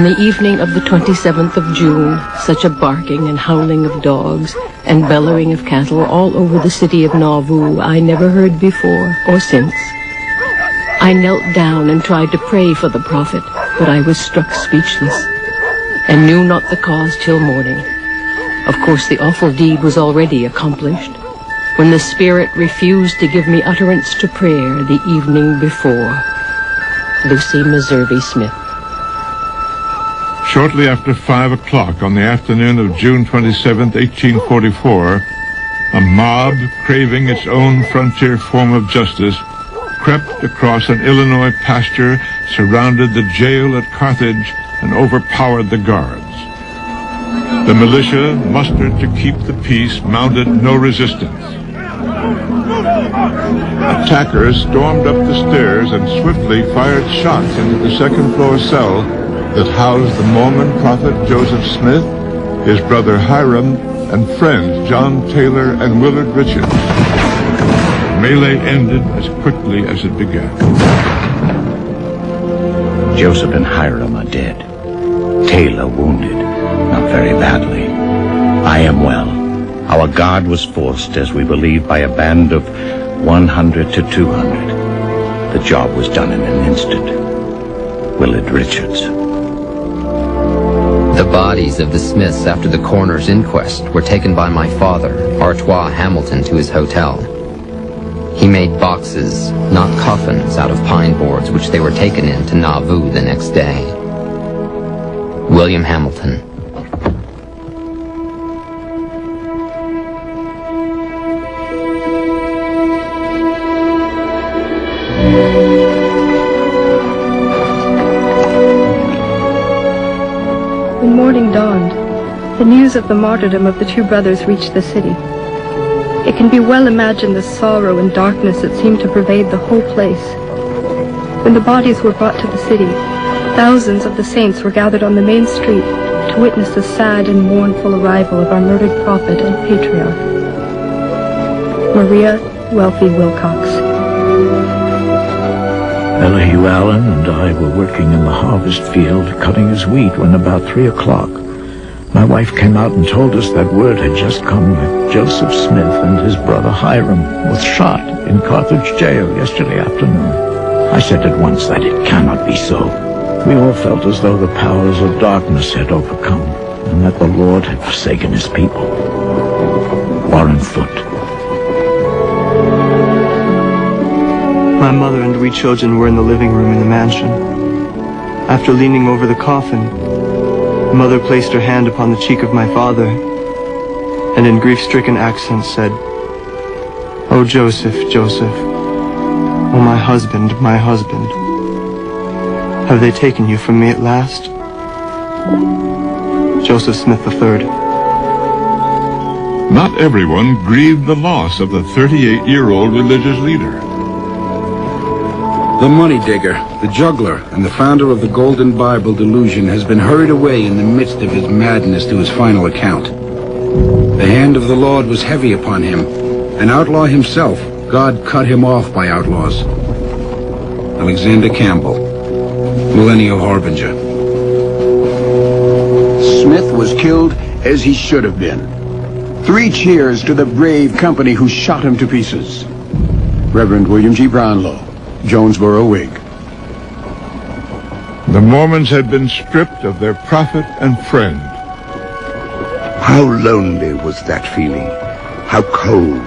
the evening of the 27th of June, such a barking and howling of dogs and bellowing of cattle all over the city of Nauvoo I never heard before or since. I knelt down and tried to pray for the prophet, but I was struck speechless, and knew not the cause till morning. Of course, the awful deed was already accomplished, when the Spirit refused to give me utterance to prayer the evening before. Lucy Meservey Smith. Shortly after 5 o'clock on the afternoon of June 27, 1844, a mob craving its own frontier form of justice crept across an Illinois pasture, surrounded the jail at Carthage, and overpowered the guards. The militia, mustered to keep the peace, mounted no resistance. Attackers stormed up the stairs and swiftly fired shots into the second-floor cell that housed the Mormon prophet Joseph Smith, his brother Hiram, and friends John Taylor and Willard Richards. The melee ended as quickly as it began. Joseph and Hiram are dead. Taylor wounded, not very badly. I am well. Our guard was forced, as we believe, by a band of 100 to 200. The job was done in an instant. Willard Richards. The bodies of the Smiths after the coroner's inquest were taken by my father, Artois Hamilton, to his hotel. He made boxes, not coffins, out of pine boards, which they were taken in to Nauvoo the next day. William Hamilton. When morning dawned, the news of the martyrdom of the two brothers reached the city. It can be well imagined the sorrow and darkness that seemed to pervade the whole place. When the bodies were brought to the city, thousands of the saints were gathered on the main street to witness the sad and mournful arrival of our murdered prophet and patriarch. Maria Wealthy Wilcox. Elihu Allen and I were working in the harvest field cutting his wheat when about 3 o'clock, my wife came out and told us that word had just come that Joseph Smith and his brother Hiram was shot in Carthage jail yesterday afternoon. I said at once that it cannot be so. We all felt as though the powers of darkness had overcome, and that the Lord had forsaken his people. Warren Foote. My mother and we children were in the living room in the mansion. After leaning over the coffin, Mother placed her hand upon the cheek of my father, and in grief-stricken accents said, "Oh, Joseph, Joseph, oh, my husband, have they taken you from me at last?" Joseph Smith III. Not everyone grieved the loss of the 38-year-old religious leader. The money digger, the juggler, and the founder of the Golden Bible delusion has been hurried away in the midst of his madness to his final account. The hand of the Lord was heavy upon him. An outlaw himself, God cut him off by outlaws. Alexander Campbell, Millennial Harbinger. Smith was killed as he should have been. 3 cheers to the brave company who shot him to pieces. Reverend William G. Brownlow, Jonesboro Whig. The Mormons had been stripped of their prophet and friend. How lonely was that feeling? How cold,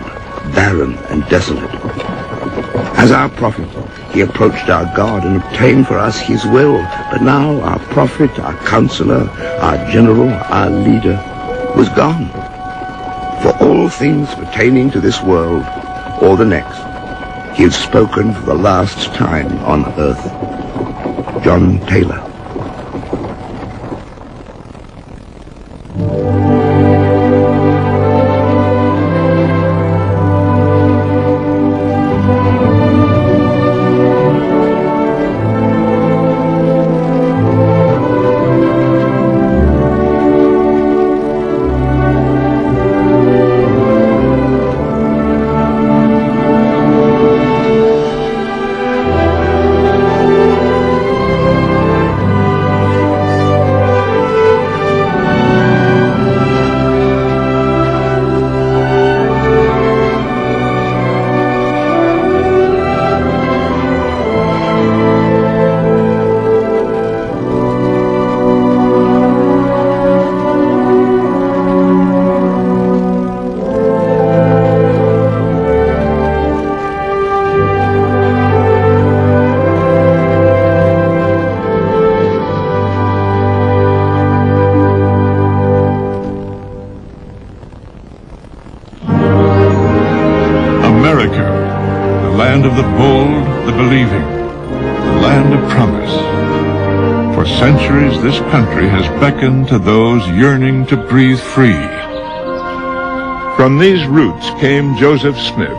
barren, and desolate. As our prophet, he approached our God and obtained for us his will. But now our prophet, our counselor, our general, our leader, was gone. For all things pertaining to this world or the next, he had spoken for the last time on earth. John Taylor. bold, the believing, the land of promise. For centuries, this country has beckoned to those yearning to breathe free. From these roots came Joseph Smith.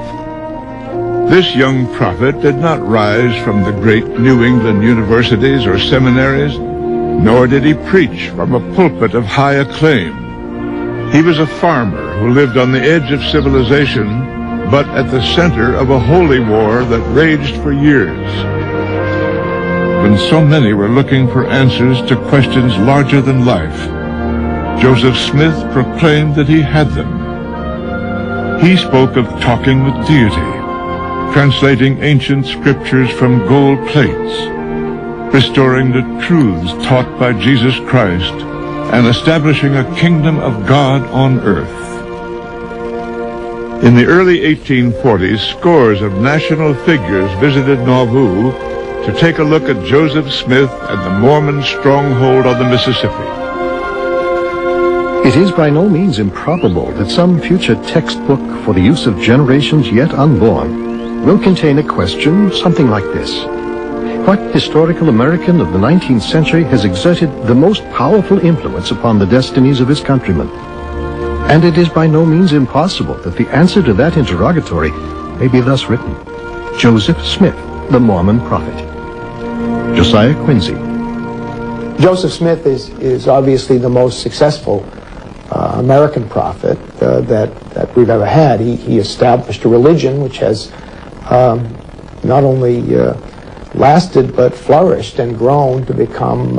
This young prophet did not rise from the great New England universities or seminaries, nor did he preach from a pulpit of high acclaim. He was a farmer who lived on the edge of civilization, but at the center of a holy war that raged for years. When so many were looking for answers to questions larger than life, Joseph Smith proclaimed that he had them. He spoke of talking with deity, translating ancient scriptures from gold plates, restoring the truths taught by Jesus Christ, and establishing a kingdom of God on earth. In the early 1840s, scores of national figures visited Nauvoo to take a look at Joseph Smith and the Mormon stronghold on the Mississippi. It is by no means improbable that some future textbook for the use of generations yet unborn will contain a question something like this. What historical American of the 19th century has exerted the most powerful influence upon the destinies of his countrymen? And it is by no means impossible that the answer to that interrogatory may be thus written: Joseph Smith, the Mormon prophet. Josiah Quincy. Joseph Smith is obviously the most successful American prophet that we've ever had. He established a religion which has not only lasted but flourished and grown to become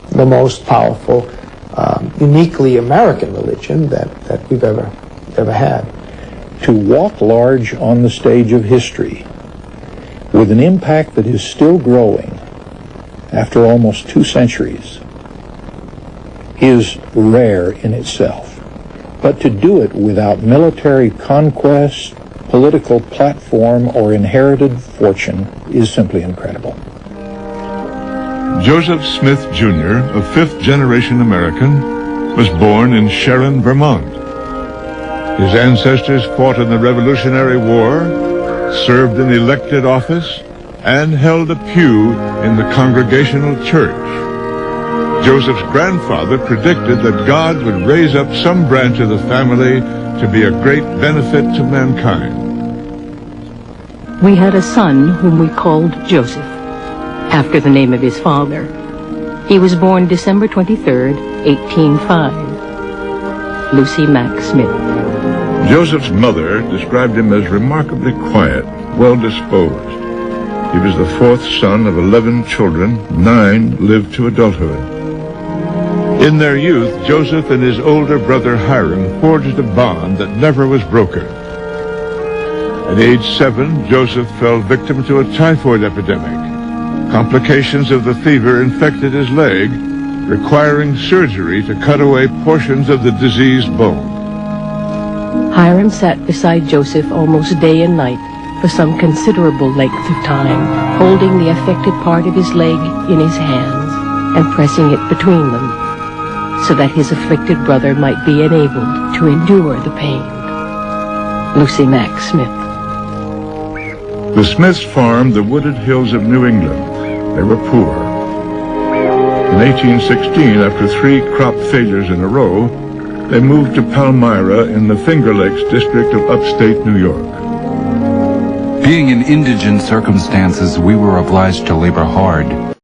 the most powerful, uniquely American religion that we've ever had. To walk large on the stage of history with an impact that is still growing after almost 2 centuries is rare in itself. But to do it without military conquest, political platform, or inherited fortune is simply incredible. Joseph Smith, Jr., a fifth-generation American, was born in Sharon, Vermont. His ancestors fought in the Revolutionary War, served in elected office, and held a pew in the Congregational Church. Joseph's grandfather predicted that God would raise up some branch of the family to be a great benefit to mankind. We had a son whom we called Joseph, after the name of his father. He was born December 23rd, 1805. Lucy Mack Smith. Joseph's mother described him as remarkably quiet, well-disposed. He was the fourth son of 11 children. 9 lived to adulthood. In their youth, Joseph and his older brother Hiram forged a bond that never was broken. At age 7, Joseph fell victim to a typhoid epidemic. Complications of the fever infected his leg, requiring surgery to cut away portions of the diseased bone. Hiram sat beside Joseph almost day and night for some considerable length of time, holding the affected part of his leg in his hands and pressing it between them, so that his afflicted brother might be enabled to endure the pain. Lucy Mack Smith. The Smiths farmed the wooded hills of New England. They were poor. In 1816, after 3 crop failures in a row, they moved to Palmyra in the Finger Lakes district of upstate New York. Being in indigent circumstances, we were obliged to labor hard.